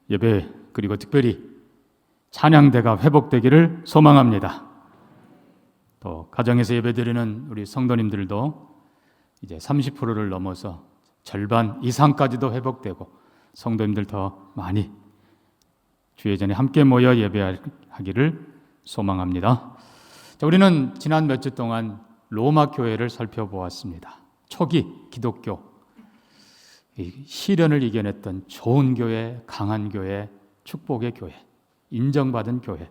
예배 그리고 특별히 찬양대가 회복되기를 소망합니다. 또 가정에서 예배드리는 우리 성도님들도 이제 30%를 넘어서 절반 이상까지도 회복되고 성도님들 더 많이 주의 전에 함께 모여 예배하기를 소망합니다. 자, 우리는 지난 몇 주 동안 로마 교회를 살펴보았습니다. 초기 기독교 시련을 이겨냈던 좋은 교회, 강한 교회, 축복의 교회, 인정받은 교회.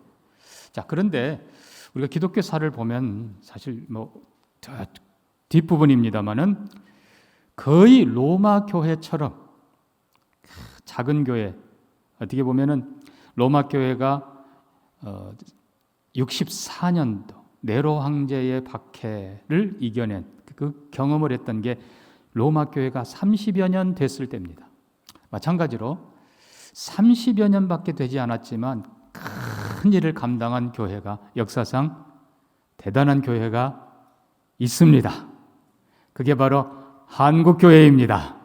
자, 그런데 우리가 기독교사를 보면 사실 뒷부분입니다만은 거의 로마 교회처럼 작은 교회, 어떻게 보면은 로마 교회가 64년도 네로 황제의 박해를 이겨낸 그 경험을 했던 게 로마 교회가 30여 년 됐을 때입니다. 마찬가지로 30여 년밖에 되지 않았지만 큰 일을 감당한 교회가 역사상 대단한 교회가 있습니다. 그게 바로 한국교회입니다.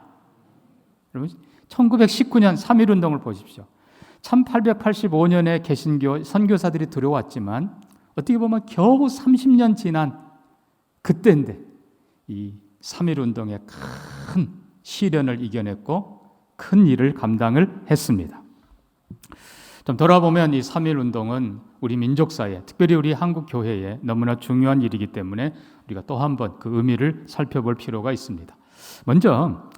여러분, 1919년 3.1운동을 보십시오. 1885년에 개신교 선교사들이 들어왔지만 어떻게 보면 겨우 30년 지난 그때인데 이 3.1운동의 큰 시련을 이겨냈고 큰 일을 감당을 했습니다. 좀 돌아보면 이 3.1운동은 우리 민족사에, 특별히 우리 한국교회에 너무나 중요한 일이기 때문에 우리가 또 한 번 그 의미를 살펴볼 필요가 있습니다. 먼저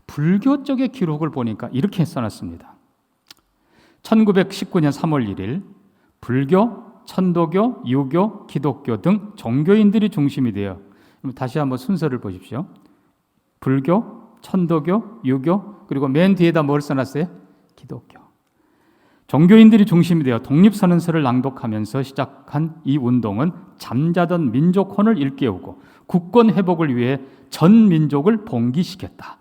불교 쪽의 기록을 보니까 이렇게 써놨습니다. 1919년 3월 1일 불교, 천도교, 유교, 기독교 등 종교인들이 중심이 되어, 다시 한번 순서를 보십시오. 불교, 천도교, 유교, 그리고 맨 뒤에다 뭘 써놨어요? 기독교. 종교인들이 중심이 되어 독립선언서를 낭독하면서 시작한 이 운동은 잠자던 민족혼을 일깨우고 국권 회복을 위해 전 민족을 봉기시켰다.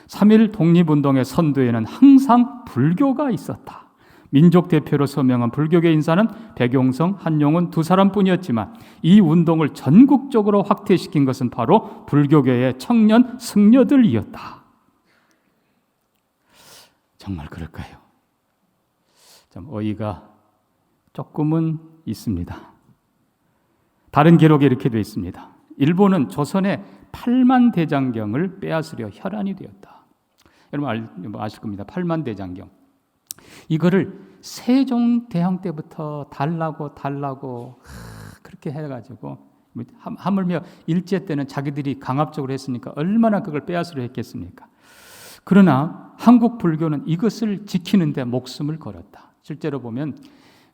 3.1 독립운동의 선두에는 항상 불교가 있었다. 민족 대표로 서명한 불교계 인사는 백용성, 한용운 두 사람뿐이었지만 이 운동을 전국적으로 확대시킨 것은 바로 불교계의 청년 승려들이었다. 정말 그럴까요? 좀 어이가 조금은 있습니다. 다른 기록에 이렇게 되어 있습니다. 일본은 조선의 8만 대장경을 빼앗으려 혈안이 되었다. 여러분 아실 겁니다. 8만 대장경. 이거를 세종대왕 때부터 달라고 그렇게 해가지고 하물며 일제 때는 자기들이 강압적으로 했으니까 얼마나 그걸 빼앗으려 했겠습니까? 그러나 한국 불교는 이것을 지키는데 목숨을 걸었다. 실제로 보면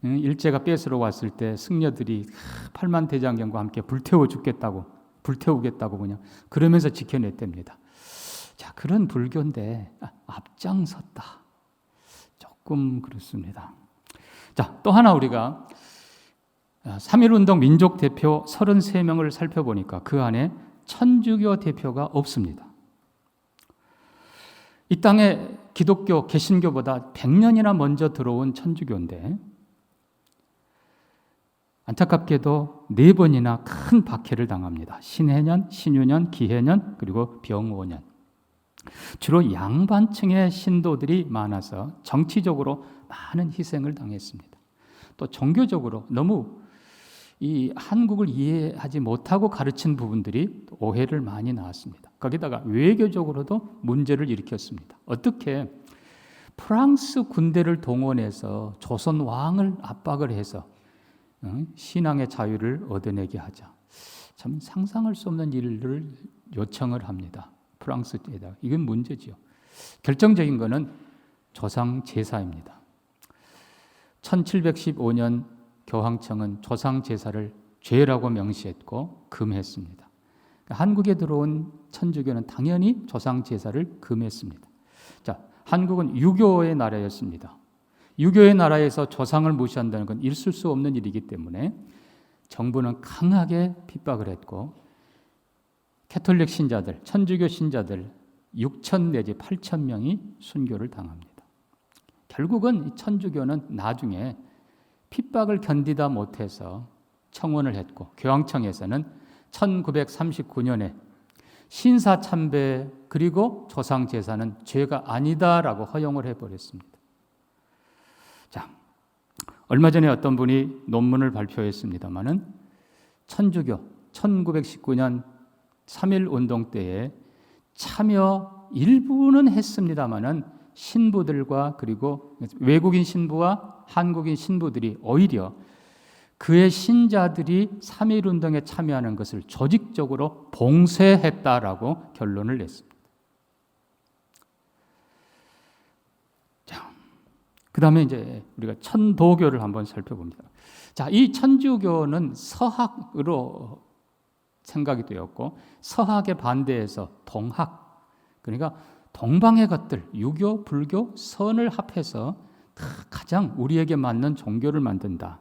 일제가 뺏으러 왔을 때 승려들이 8만 대장경과 함께 불태우겠다고 그냥 그러면서 지켜냈답니다. 자, 그런 불교인데 앞장섰다. 조금 그렇습니다. 자, 또 하나 우리가 3.1운동 민족 대표 33명을 살펴보니까 그 안에 천주교 대표가 없습니다. 이 땅에 기독교, 개신교보다 100년이나 먼저 들어온 천주교인데 안타깝게도 4번이나 큰 박해를 당합니다. 신해년, 신유년, 기해년, 그리고 병오년. 주로 양반층의 신도들이 많아서 정치적으로 많은 희생을 당했습니다. 또 종교적으로 너무 이 한국을 이해하지 못하고 가르친 부분들이 오해를 많이 낳았습니다. 거기다가 외교적으로도 문제를 일으켰습니다. 어떻게 프랑스 군대를 동원해서 조선 왕을 압박을 해서 신앙의 자유를 얻어내게 하자. 참 상상할 수 없는 일을 요청을 합니다. 프랑스에다가. 이건 문제지요. 결정적인 것은 조상 제사입니다. 1715년 교황청은 조상 제사를 죄라고 명시했고 금했습니다. 한국에 들어온 천주교는 당연히 조상 제사를 금했습니다. 자, 한국은 유교의 나라였습니다. 유교의 나라에서 조상을 무시한다는 건 있을 수 없는 일이기 때문에 정부는 강하게 핍박을 했고 캐톨릭 신자들, 천주교 신자들 6천 내지 8천 명이 순교를 당합니다. 결국은 이 천주교는 나중에 핍박을 견디다 못해서 청원을 했고 교황청에서는 1939년에 신사참배 그리고 조상제사는 죄가 아니다라고 허용을 해버렸습니다. 자, 얼마 전에 어떤 분이 논문을 발표했습니다마는 천주교 1919년 3.1 운동 때에 참여 일부는 했습니다마는 신부들과 그리고 외국인 신부와 한국인 신부들이 오히려 그의 신자들이 3.1 운동에 참여하는 것을 조직적으로 봉쇄했다라고 결론을 냈습니다. 자, 그다음에 이제 우리가 천도교를 한번 살펴봅니다. 자, 이 천주교는 서학으로 생각이 되었고 서학에 반대해서 동학, 그러니까 동방의 것들, 유교, 불교, 선을 합해서 가장 우리에게 맞는 종교를 만든다.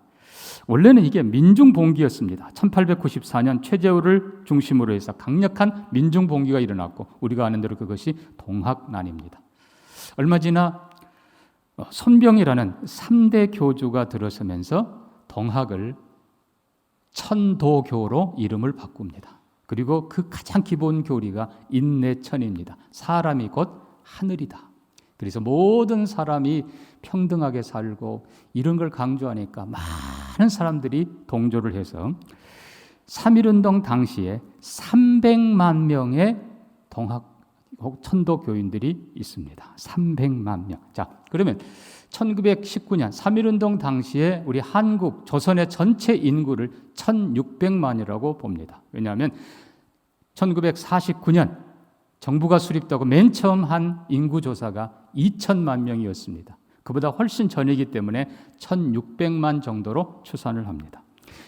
원래는 이게 민중봉기였습니다. 1894년 최재우를 중심으로 해서 강력한 민중봉기가 일어났고 우리가 아는 대로 그것이 동학난입니다. 얼마 지나 손병이라는 3대 교주가 들어서면서 동학을 천도교로 이름을 바꿉니다. 그리고 그 가장 기본 교리가 인내천입니다. 사람이 곧 하늘이다. 그래서 모든 사람이 평등하게 살고 이런 걸 강조하니까 많은 사람들이 동조를 해서 3.1운동 당시에 300만 명의 동학 천도 교인들이 있습니다. 300만 명. 자, 그러면 1919년 3.1운동 당시에 우리 한국, 조선의 전체 인구를 1600만이라고 봅니다. 왜냐하면 1949년 정부가 수립되고 맨 처음 한 인구조사가 2000만 명이었습니다. 그보다 훨씬 전이기 때문에 1600만 정도로 추산을 합니다.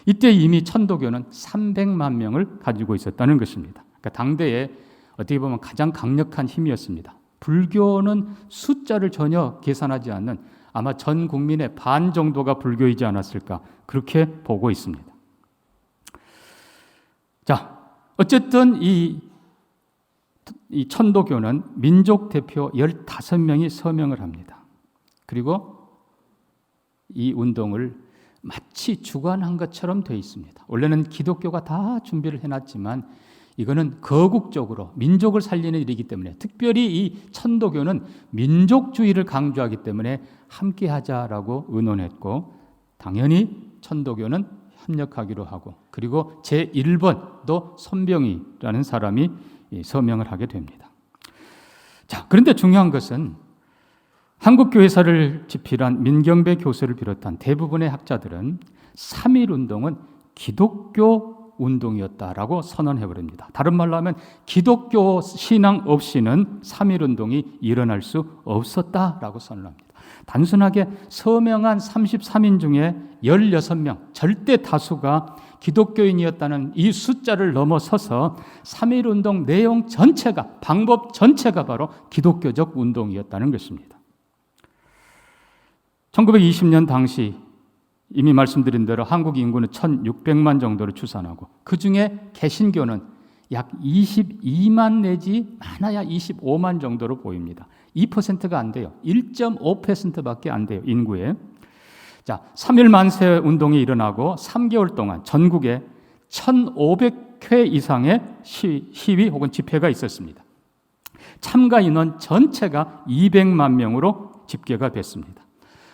이때 이미 천도교는 300만 명을 가지고 있었다는 것입니다. 그러니까 당대에 어떻게 보면 가장 강력한 힘이었습니다. 불교는 숫자를 전혀 계산하지 않는 아마 전 국민의 반 정도가 불교이지 않았을까 그렇게 보고 있습니다. 자, 어쨌든 이 천도교는 민족 대표 15명이 서명을 합니다. 그리고 이 운동을 마치 주관한 것처럼 되어 있습니다. 원래는 기독교가 다 준비를 해놨지만 이거는 거국적으로 민족을 살리는 일이기 때문에 특별히 이 천도교는 민족주의를 강조하기 때문에 함께하자라고 의논했고 당연히 천도교는 협력하기로 하고 그리고 제1번도 손병희라는 사람이 서명을 하게 됩니다. 자, 그런데 중요한 것은 한국교회사를 집필한 민경배 교수를 비롯한 대부분의 학자들은 3.1 운동은 기독교 운동이었다라고 선언해버립니다. 다른 말로 하면 기독교 신앙 없이는 3.1 운동이 일어날 수 없었다라고 선언합니다. 단순하게 서명한 33인 중에 16명, 절대 다수가 기독교인이었다는 이 숫자를 넘어서서 3.1 운동 내용 전체가, 방법 전체가 바로 기독교적 운동이었다는 것입니다. 1920년 당시 이미 말씀드린 대로 한국 인구는 1600만 정도를 추산하고 그중에 개신교는 약 22만 내지 많아야 25만 정도로 보입니다. 2%가 안 돼요. 1.5%밖에 안 돼요. 인구에. 자, 3.1 만세 운동이 일어나고 3개월 동안 전국에 1,500회 이상의 시위 혹은 집회가 있었습니다. 참가 인원 전체가 200만 명으로 집계가 됐습니다.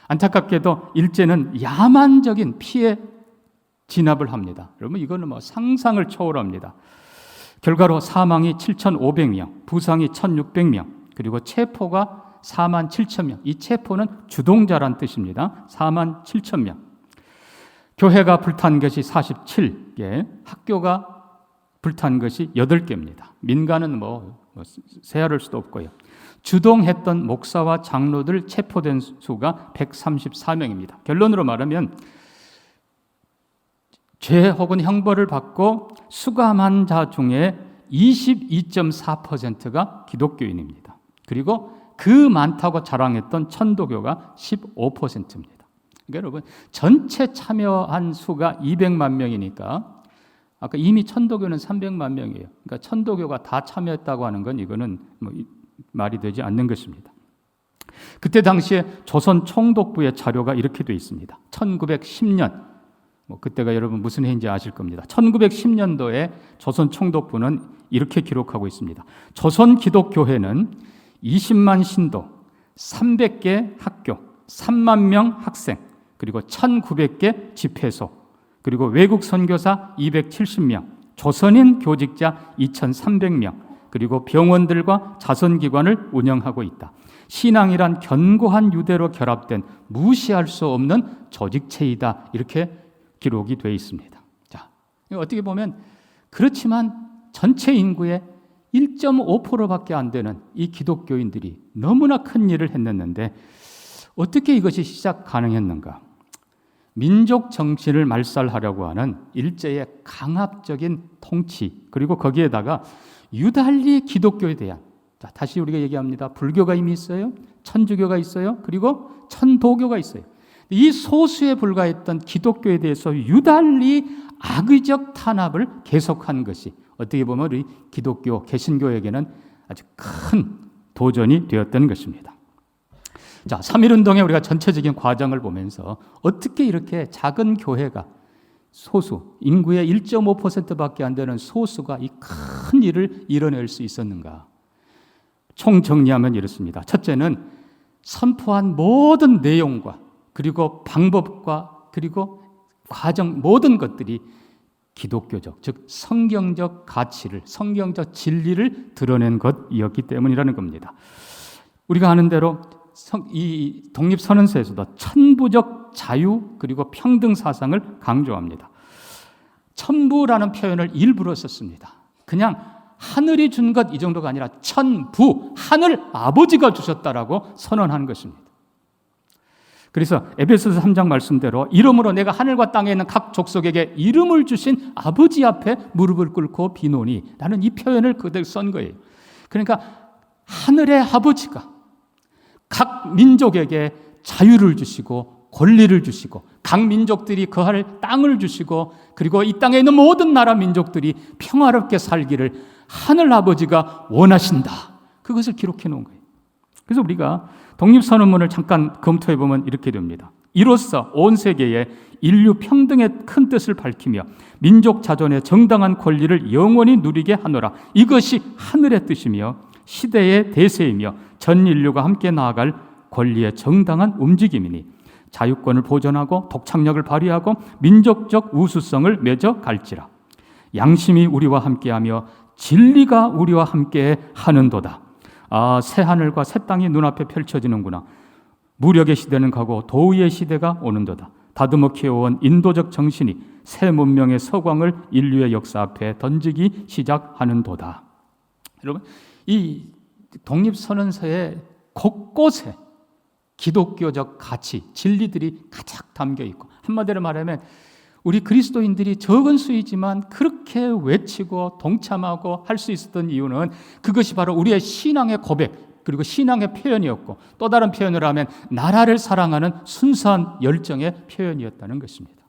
안타깝게도 일제는 야만적인 피해 진압을 합니다. 여러분 이거는 뭐 상상을 초월합니다. 결과로 사망이 7,500명, 부상이 1,600명, 그리고 체포가 4만 7천 명. 이 체포는 주동자란 뜻입니다. 4만 7천 명. 교회가 불탄 것이 47개, 학교가 불탄 것이 8개입니다. 민가는 세어할 수도 없고요. 주동했던 목사와 장로들 체포된 수가 134명입니다. 결론으로 말하면 죄 혹은 형벌을 받고 수감한 자 중에 22.4%가 기독교인입니다. 그리고 그 많다고 자랑했던 천도교가 15%입니다. 그러니까 여러분 전체 참여한 수가 200만 명이니까 아까 이미 천도교는 300만 명이에요. 그러니까 천도교가 다 참여했다고 하는 건 이거는 말이 되지 않는 것입니다. 그때 당시에 조선 총독부의 자료가 이렇게 되어 있습니다. 1910년, 그때가 여러분 무슨 해인지 아실 겁니다. 1910년도에 조선 총독부는 이렇게 기록하고 있습니다. 조선 기독교회는 20만 신도, 300개 학교, 3만 명 학생, 그리고 1,900개 집회소, 그리고 외국 선교사 270명, 조선인 교직자 2,300명, 그리고 병원들과 자선기관을 운영하고 있다. 신앙이란 견고한 유대로 결합된 무시할 수 없는 조직체이다. 이렇게 기록이 되어 있습니다. 자, 어떻게 보면 그렇지만 전체 인구의 1.5%밖에 안 되는 이 기독교인들이 너무나 큰 일을 했는데 어떻게 이것이 시작 가능했는가? 민족 정신을 말살하려고 하는 일제의 강압적인 통치, 그리고 거기에다가 유달리 기독교에 대한, 자, 다시 우리가 얘기합니다. 불교가 이미 있어요. 천주교가 있어요. 그리고 천도교가 있어요. 이 소수에 불과했던 기독교에 대해서 유달리 악의적 탄압을 계속한 것이 어떻게 보면 우리 기독교, 개신교에게는 아주 큰 도전이 되었던 것입니다. 자, 3.1운동의 우리가 전체적인 과정을 보면서 어떻게 이렇게 작은 교회가 소수, 인구의 1.5%밖에 안 되는 소수가 이 큰 일을 이뤄낼 수 있었는가? 총 정리하면 이렇습니다. 첫째는 선포한 모든 내용과 그리고 방법과 그리고 과정, 모든 것들이 기독교적, 즉 성경적 가치를, 성경적 진리를 드러낸 것이었기 때문이라는 겁니다. 우리가 아는 대로 이 독립선언서에서도 천부적 자유 그리고 평등 사상을 강조합니다. 천부라는 표현을 일부러 썼습니다. 그냥 하늘이 준 것 이 정도가 아니라 천부, 하늘 아버지가 주셨다라고 선언한 것입니다. 그래서 에베소서 3장 말씀대로 이름으로 내가 하늘과 땅에 있는 각 족속에게 이름을 주신 아버지 앞에 무릎을 꿇고 비노니, 라는 이 표현을 그대로 쓴 거예요. 그러니까 하늘의 아버지가 각 민족에게 자유를 주시고 권리를 주시고 각 민족들이 거할 땅을 주시고 그리고 이 땅에 있는 모든 나라 민족들이 평화롭게 살기를 하늘 아버지가 원하신다. 그것을 기록해 놓은 거예요. 그래서 우리가 독립선언문을 잠깐 검토해 보면 이렇게 됩니다. 이로써 온 세계에 인류 평등의 큰 뜻을 밝히며 민족 자존의 정당한 권리를 영원히 누리게 하노라. 이것이 하늘의 뜻이며 시대의 대세이며 전 인류가 함께 나아갈 권리의 정당한 움직임이니 자유권을 보존하고 독창력을 발휘하고 민족적 우수성을 맺어 갈지라. 양심이 우리와 함께하며 진리가 우리와 함께 하는도다. 아, 새 하늘과 새 땅이 눈앞에 펼쳐지는구나. 무력의 시대는 가고 도의의 시대가 오는도다. 다듬어 키워온 인도적 정신이 새 문명의 서광을 인류의 역사 앞에 던지기 시작하는도다. 여러분, 이 독립선언서의 곳곳에 기독교적 가치, 진리들이 가득 담겨 있고, 한마디로 말하면 우리 그리스도인들이 적은 수이지만 그렇게 외치고 동참하고 할 수 있었던 이유는 그것이 바로 우리의 신앙의 고백 그리고 신앙의 표현이었고, 또 다른 표현을 하면 나라를 사랑하는 순수한 열정의 표현이었다는 것입니다.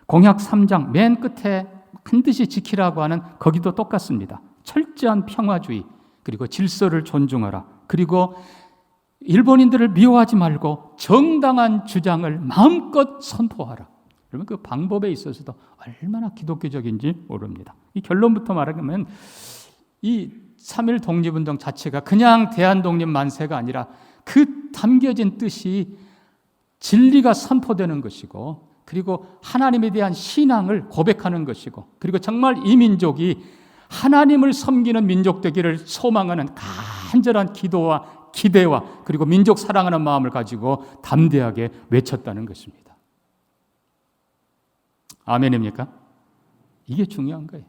공약 3장 맨 끝에 반드시 지키라고 하는 거기도 똑같습니다. 철저한 평화주의, 그리고 질서를 존중하라, 그리고 일본인들을 미워하지 말고 정당한 주장을 마음껏 선포하라. 여러분, 그 방법에 있어서도 얼마나 기독교적인지 모릅니다. 이 결론부터 말하면 이 3.1 독립운동 자체가 그냥 대한독립 만세가 아니라 그 담겨진 뜻이 진리가 선포되는 것이고, 그리고 하나님에 대한 신앙을 고백하는 것이고, 그리고 정말 이 민족이 하나님을 섬기는 민족 되기를 소망하는 간절한 기도와 기대와 그리고 민족 사랑하는 마음을 가지고 담대하게 외쳤다는 것입니다. 아멘입니까? 이게 중요한 거예요.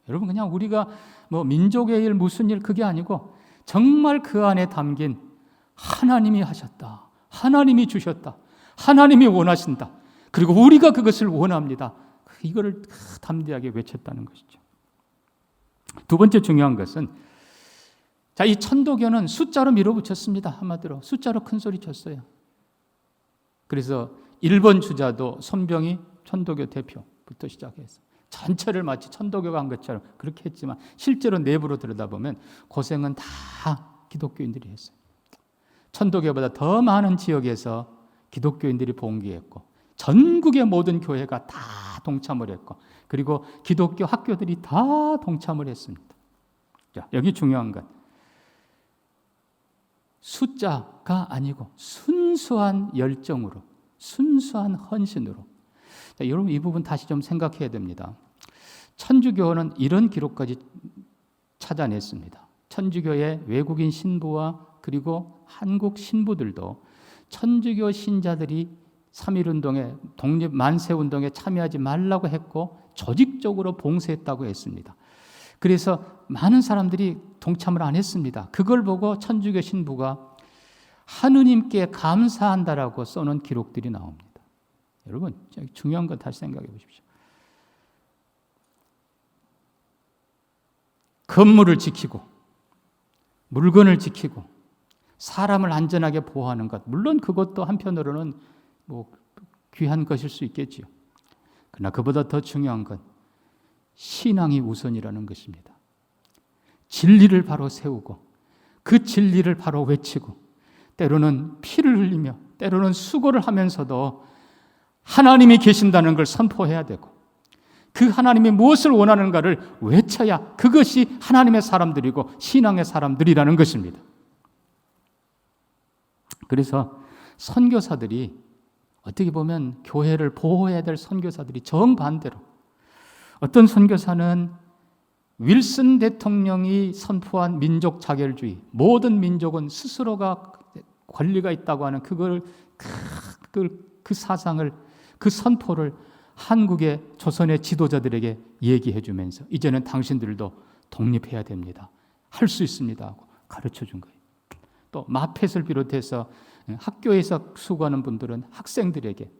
여러분, 그냥 우리가 뭐 민족의 일 무슨 일 그게 아니고 정말 그 안에 담긴 하나님이 하셨다, 하나님이 주셨다, 하나님이 원하신다, 그리고 우리가 그것을 원합니다. 이거를 담대하게 외쳤다는 것이죠. 두 번째 중요한 것은, 자, 이 천도교는 숫자로 밀어붙였습니다. 한마디로 숫자로 큰 소리 쳤어요. 그래서 일본 주자도 손병희 천도교 대표부터 시작해서 전체를 마치 천도교가 한 것처럼 그렇게 했지만 실제로 내부로 들여다보면 고생은 다 기독교인들이 했어요. 천도교보다 더 많은 지역에서 기독교인들이 봉기했고, 전국의 모든 교회가 다 동참을 했고, 그리고 기독교 학교들이 다 동참을 했습니다. 자, 여기 중요한 것, 숫자가 아니고 순수한 열정으로, 순수한 헌신으로. 자, 여러분 이 부분 다시 좀 생각해야 됩니다. 천주교는 이런 기록까지 찾아냈습니다. 천주교의 외국인 신부와 그리고 한국 신부들도 천주교 신자들이 3.1운동에 독립 만세운동에 참여하지 말라고 했고 조직적으로 봉쇄했다고 했습니다. 그래서 많은 사람들이 동참을 안 했습니다. 그걸 보고 천주교 신부가 하느님께 감사한다라고 써놓은 기록들이 나옵니다. 여러분 중요한 건 다시 생각해 보십시오. 건물을 지키고 물건을 지키고 사람을 안전하게 보호하는 것, 물론 그것도 한편으로는 귀한 것일 수 있겠지요. 그러나 그보다 더 중요한 건 신앙이 우선이라는 것입니다. 진리를 바로 세우고 그 진리를 바로 외치고 때로는 피를 흘리며 때로는 수고를 하면서도 하나님이 계신다는 걸 선포해야 되고 그 하나님이 무엇을 원하는가를 외쳐야 그것이 하나님의 사람들이고 신앙의 사람들이라는 것입니다. 그래서 선교사들이 어떻게 보면 교회를 보호해야 될 선교사들이 정반대로 어떤 선교사는 윌슨 대통령이 선포한 민족 자결주의, 모든 민족은 스스로가 권리가 있다고 하는 그 사상을, 그 선포를 한국의 조선의 지도자들에게 얘기해 주면서 이제는 당신들도 독립해야 됩니다. 할 수 있습니다 하고 가르쳐 준 거예요. 또 마펫을 비롯해서 학교에서 수고하는 분들은 학생들에게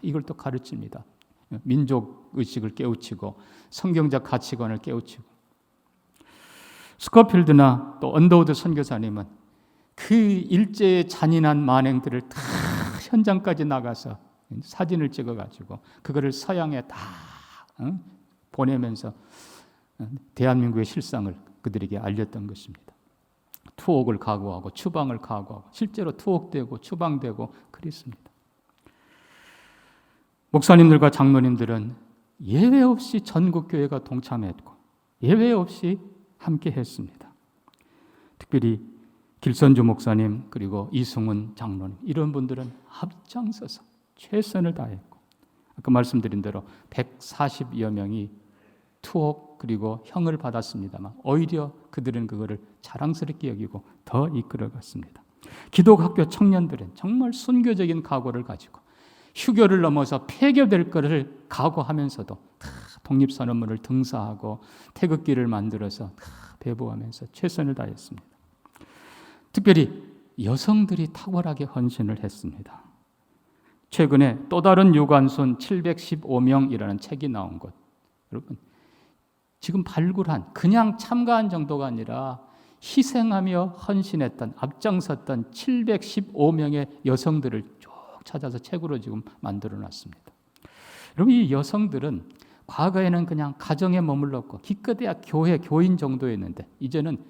이걸 또 가르칩니다. 민족 의식을 깨우치고 성경적 가치관을 깨우치고. 스코필드나 또 언더우드 선교사님은 그 일제의 잔인한 만행들을 다 현장까지 나가서 사진을 찍어가지고 그거를 서양에 다 보내면서 대한민국의 실상을 그들에게 알렸던 것입니다. 투옥을 각오하고 추방을 각오하고 실제로 투옥되고 추방되고 그랬습니다. 목사님들과 장로님들은 예외 없이 전국교회가 동참했고 예외 없이 함께 했습니다. 특별히 길선주 목사님 그리고 이승훈 장로님 이런 분들은 앞장서서 최선을 다했고 아까 말씀드린 대로 140여 명이 투옥 그리고 형을 받았습니다만 오히려 그들은 그거를 자랑스럽게 여기고 더 이끌어갔습니다. 기독학교 청년들은 정말 순교적인 각오를 가지고 휴교를 넘어서 폐교될 것을 각오하면서도 독립선언문을 등사하고 태극기를 만들어서 배부하면서 최선을 다했습니다. 특별히 여성들이 탁월하게 헌신을 했습니다. 최근에 또 다른 유관순 715명이라는 책이 나온 것, 여러분 지금 발굴한 그냥 참가한 정도가 아니라 희생하며 헌신했던 앞장섰던 715명의 여성들을 쭉 찾아서 책으로 지금 만들어놨습니다. 여러분 이 여성들은 과거에는 그냥 가정에 머물렀고 기껏해야 교회 교인 정도였는데 이제는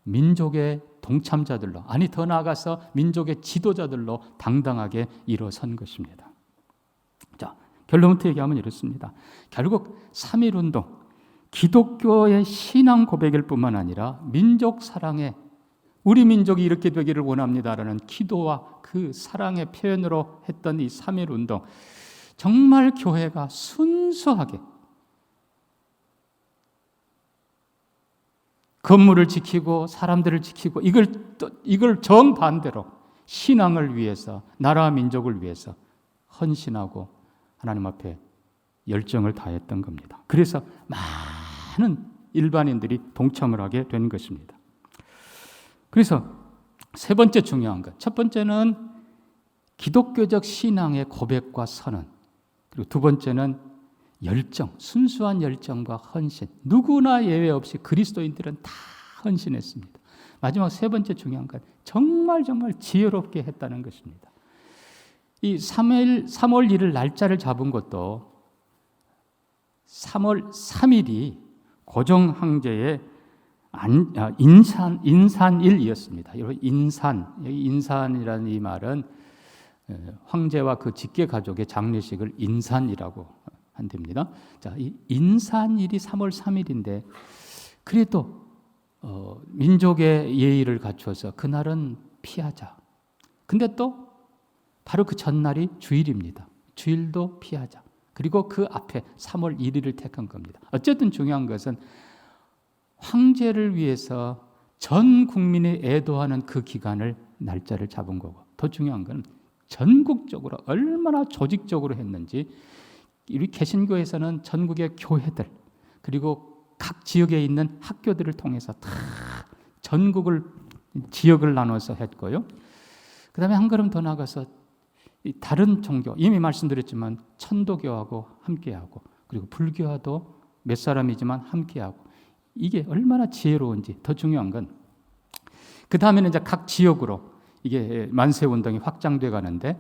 민족의 동참자들로 아니 더 나아가서 민족의 지도자들로 당당하게 일어선 것입니다. 자, 결론부터 얘기하면 이렇습니다. 결국 3.1운동 기독교의 신앙 고백일 뿐만 아니라 민족 사랑에 우리 민족이 이렇게 되기를 원합니다라는 기도와 그 사랑의 표현으로 했던 이 3.1운동 정말 교회가 순수하게 건물을 지키고 사람들을 지키고 이걸 정반대로 신앙을 위해서 나라와 민족을 위해서 헌신하고 하나님 앞에 열정을 다했던 겁니다. 그래서 많은 일반인들이 동참을 하게 된 것입니다. 그래서 세 번째 중요한 것, 첫 번째는 기독교적 신앙의 고백과 선언, 그리고 두 번째는 열정, 순수한 열정과 헌신. 누구나 예외 없이 그리스도인들은 다 헌신했습니다. 마지막 세 번째 중요한 것, 정말 지혜롭게 했다는 것입니다. 이 3월 1일 날짜를 잡은 것도 3월 3일이 고종황제의 인산일이었습니다. 여러분 여기 인산이라는 이 말은 황제와 그 직계 가족의 장례식을 인산이라고 한답니다. 자, 이 인산일이 3월 3일인데 그래도 민족의 예의를 갖춰서 그날은 피하자. 근데 또 바로 그 전날이 주일입니다. 주일도 피하자. 그리고 그 앞에 3월 1일을 택한 겁니다. 어쨌든 중요한 것은 황제를 위해서 전 국민이 애도하는 그 기간을 날짜를 잡은 거고, 더 중요한 건 전국적으로 얼마나 조직적으로 했는지, 우리 개신교에서는 전국의 교회들 그리고 각 지역에 있는 학교들을 통해서 다 전국을 지역을 나눠서 했고요. 그 다음에 한 걸음 더 나가서 다른 종교, 이미 말씀드렸지만 천도교하고 함께하고, 그리고 불교와도 몇 사람이지만 함께하고, 이게 얼마나 지혜로운지. 더 중요한 건 그 다음에는 이제 각 지역으로 이게 만세운동이 확장돼 가는데,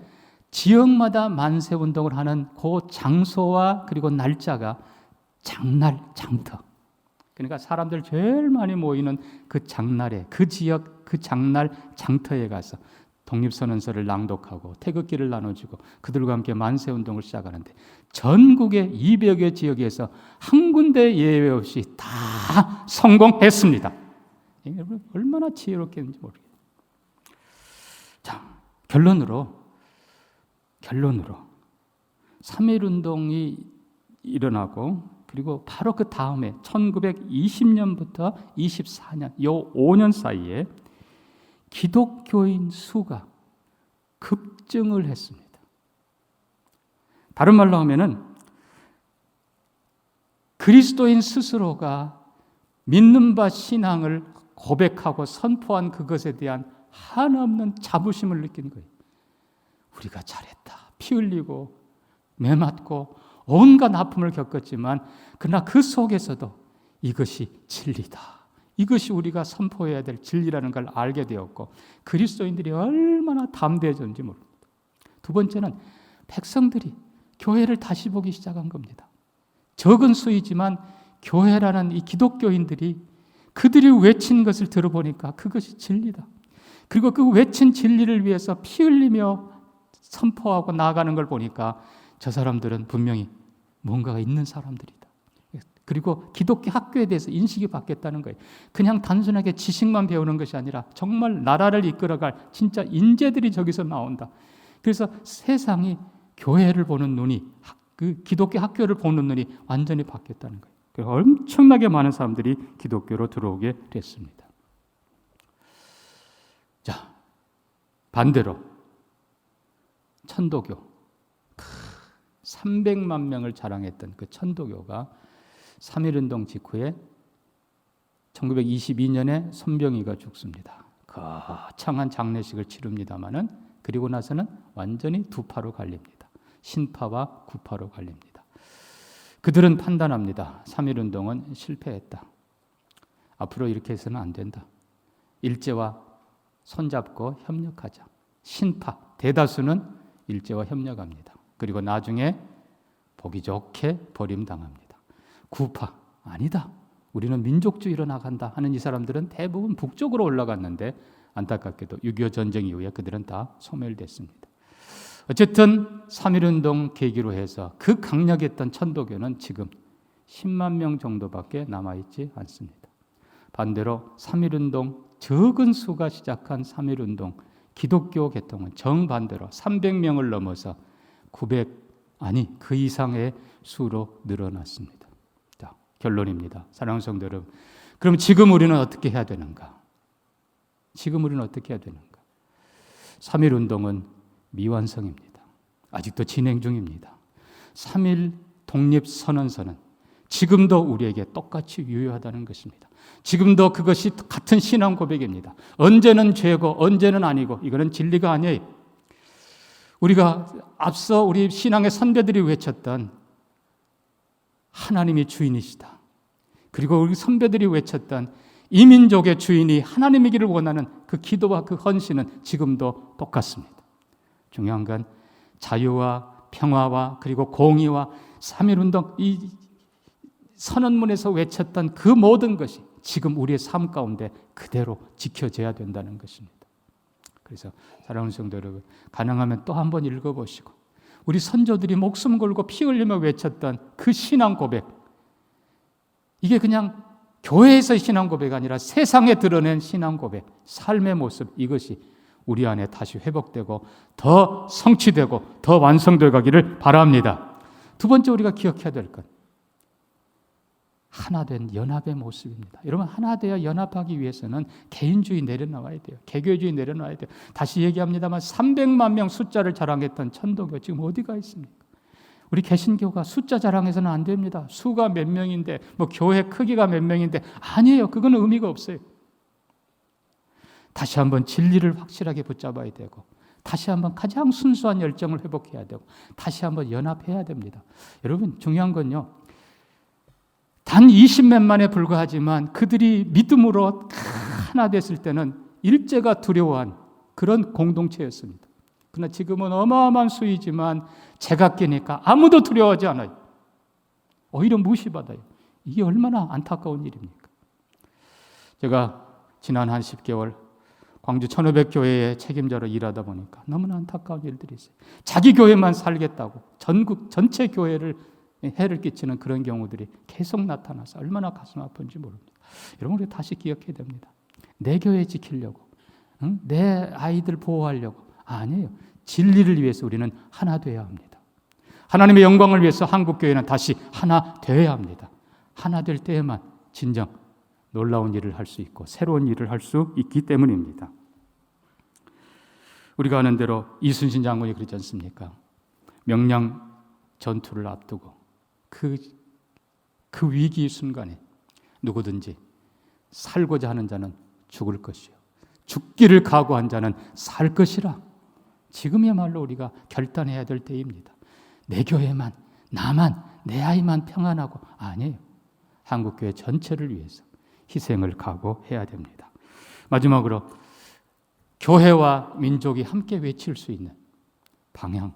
지역마다 만세운동을 하는 그 장소와 그리고 날짜가 장날, 장터. 그러니까 사람들 제일 많이 모이는 그 장날에, 그 지역, 그 장날, 장터에 가서 독립선언서를 낭독하고 태극기를 나눠주고 그들과 함께 만세운동을 시작하는데, 전국의 200여 지역에서 한 군데 예외 없이 다 성공했습니다. 여러분 얼마나 지혜롭겠는지 모르겠어요. 자, 결론으로 3.1운동이 일어나고, 그리고 바로 그 다음에 1920년부터 24년 요 5년 사이에 기독교인 수가 급증을 했습니다. 다른 말로 하면은 그리스도인 스스로가 믿는 바 신앙을 고백하고 선포한 그것에 대한 한없는 자부심을 느낀 거예요. 우리가 잘했다. 피 흘리고 매 맞고 온갖 아픔을 겪었지만, 그러나 그 속에서도 이것이 진리다. 이것이 우리가 선포해야 될 진리라는 걸 알게 되었고, 그리스도인들이 얼마나 담대해졌는지 모릅니다. 두 번째는 백성들이 교회를 다시 보기 시작한 겁니다. 적은 수이지만 교회라는 이 기독교인들이 그들이 외친 것을 들어보니까 그것이 진리다. 그리고 그 외친 진리를 위해서 피 흘리며 선포하고 나아가는 걸 보니까 저 사람들은 분명히 뭔가가 있는 사람들이다. 그리고 기독교 학교에 대해서 인식이 바뀌었다는 거예요. 그냥 단순하게 지식만 배우는 것이 아니라 정말 나라를 이끌어갈 진짜 인재들이 저기서 나온다. 그래서 세상이 교회를 보는 눈이, 그 기독교 학교를 보는 눈이 완전히 바뀌었다는 거예요. 그래서 엄청나게 많은 사람들이 기독교로 들어오게 됐습니다. 자, 반대로 천도교, 300만 명을 자랑했던 그 천도교가 3.1운동 직후에 1922년에 손병희가 죽습니다. 거창한 장례식을 치릅니다마는, 그리고 나서는 완전히 두 파로 갈립니다. 신파와 구파로 갈립니다. 그들은 판단합니다. 3.1운동은 실패했다. 앞으로 이렇게 해서는 안 된다. 일제와 손잡고 협력하자. 신파, 대다수는 일제와 협력합니다. 그리고 나중에 보기 좋게 버림당합니다. 구파, 아니다. 우리는 민족주의로 나간다 하는 이 사람들은 대부분 북쪽으로 올라갔는데, 안타깝게도 6.25 전쟁 이후에 그들은 다 소멸됐습니다. 어쨌든 3.1운동 계기로 해서 그 강력했던 천도교는 지금 10만 명 정도밖에 남아있지 않습니다. 반대로 3.1운동, 적은 수가 시작한 3.1운동, 기독교 개통은 정반대로 300명을 넘어서 900, 아니 그 이상의 수로 늘어났습니다. 자, 결론입니다. 사랑하는 성도 여러분, 그럼 지금 우리는 어떻게 해야 되는가? 3.1운동은 미완성입니다. 아직도 진행 중입니다. 3.1 독립선언서는 지금도 우리에게 똑같이 유효하다는 것입니다. 지금도 그것이 같은 신앙 고백입니다. 언제는 죄고 언제는 아니고, 이거는 진리가 아니에요. 우리가 앞서 우리 신앙의 선배들이 외쳤던 하나님이 주인이시다. 그리고 우리 선배들이 외쳤던 이민족의 주인이 하나님이기를 원하는 그 기도와 그 헌신은 지금도 똑같습니다. 중요한 건 자유와 평화와 그리고 공의와 3.1운동, 이 선언문에서 외쳤던 그 모든 것이 지금 우리의 삶 가운데 그대로 지켜져야 된다는 것입니다. 그래서 사랑하는 성도 여러분, 가능하면 또 한 번 읽어보시고, 우리 선조들이 목숨 걸고 피 흘리며 외쳤던 그 신앙 고백, 이게 그냥 교회에서의 신앙 고백이 아니라 세상에 드러낸 신앙 고백, 삶의 모습, 이것이 우리 안에 다시 회복되고 더 성취되고 더 완성되어 가기를 바랍니다. 두 번째 우리가 기억해야 될 것, 하나된 연합의 모습입니다. 여러분, 하나되어 연합하기 위해서는 개인주의 내려놔야 돼요. 개교주의 내려놔야 돼요. 다시 얘기합니다만 300만 명 숫자를 자랑했던 천도교 지금 어디가 있습니까? 우리 개신교가 숫자 자랑해서는 안 됩니다. 수가 몇 명인데, 교회 크기가 몇 명인데, 아니에요. 그건 의미가 없어요. 다시 한번 진리를 확실하게 붙잡아야 되고, 다시 한번 가장 순수한 열정을 회복해야 되고, 다시 한번 연합해야 됩니다. 여러분, 중요한 건요, 단 20몇만에 불과하지만 그들이 믿음으로 하나 됐을 때는 일제가 두려워한 그런 공동체였습니다. 그러나 지금은 어마어마한 수이지만 제각기니까 아무도 두려워하지 않아요. 오히려 무시받아요. 이게 얼마나 안타까운 일입니까? 제가 지난 한 10개월 광주 1500교회의 책임자로 일하다 보니까 너무나 안타까운 일들이 있어요. 자기 교회만 살겠다고 전국 전체 교회를 해를 끼치는 그런 경우들이 계속 나타나서 얼마나 가슴 아픈지 모릅니다. 여러분, 우리 다시 기억해야 됩니다. 내 교회 지키려고, 내 아이들 보호하려고, 아니에요. 진리를 위해서 우리는 하나 되어야 합니다. 하나님의 영광을 위해서 한국교회는 다시 하나 되어야 합니다. 하나 될 때에만 진정 놀라운 일을 할 수 있고 새로운 일을 할 수 있기 때문입니다. 우리가 아는 대로 이순신 장군이 그러지 않습니까? 명량 전투를 앞두고 그 위기 순간에 누구든지 살고자 하는 자는 죽을 것이요 죽기를 각오한 자는 살 것이라. 지금이야말로 우리가 결단해야 될 때입니다. 내 교회만, 나만, 내 아이만 평안하고, 아니에요. 한국교회 전체를 위해서 희생을 각오해야 됩니다. 마지막으로 교회와 민족이 함께 외칠 수 있는 방향,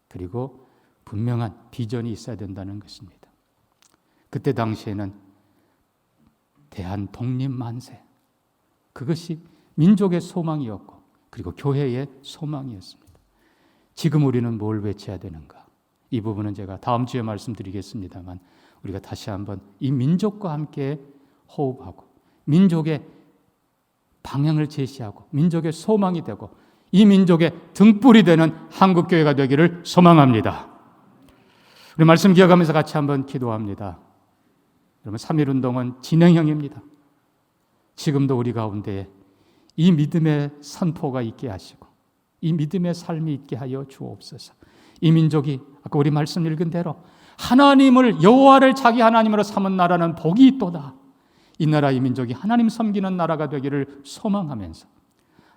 그리고 분명한 비전이 있어야 된다는 것입니다. 그때 당시에는 대한 독립 만세, 그것이 민족의 소망이었고 그리고 교회의 소망이었습니다. 지금 우리는 뭘 외쳐야 되는가? 이 부분은 제가 다음 주에 말씀드리겠습니다만, 우리가 다시 한번 이 민족과 함께 호흡하고 민족의 방향을 제시하고 민족의 소망이 되고 이 민족의 등불이 되는 한국교회가 되기를 소망합니다. 우리 말씀 기억하면서 같이 한번 기도합니다. 여러분, 3.1운동은 진행형입니다. 지금도 우리 가운데 이 믿음의 선포가 있게 하시고 이 믿음의 삶이 있게 하여 주옵소서. 이 민족이 아까 우리 말씀 읽은 대로 하나님을, 여호와를 자기 하나님으로 삼은 나라는 복이 있도다. 이 나라, 이 민족이 하나님 섬기는 나라가 되기를 소망하면서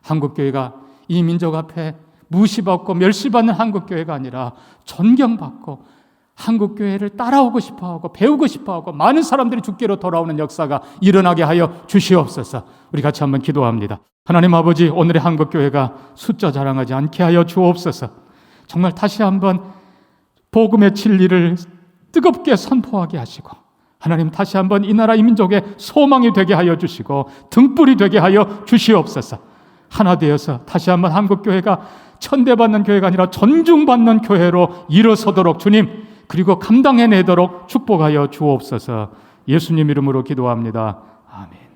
한국교회가 이 민족 앞에 무시받고 멸시받는 한국교회가 아니라 존경받고 한국교회를 따라오고 싶어하고 배우고 싶어하고 많은 사람들이 주께로 돌아오는 역사가 일어나게 하여 주시옵소서. 우리 같이 한번 기도합니다. 하나님 아버지, 오늘의 한국교회가 숫자 자랑하지 않게 하여 주옵소서. 정말 다시 한번 복음의 진리를 뜨겁게 선포하게 하시고 하나님 다시 한번 이 나라 이 민족의 소망이 되게 하여 주시고 등불이 되게 하여 주시옵소서. 하나 되어서 다시 한번 한국교회가 천대받는 교회가 아니라 존중받는 교회로 일어서도록 주님, 그리고 감당해내도록 축복하여 주옵소서. 예수님 이름으로 기도합니다. 아멘.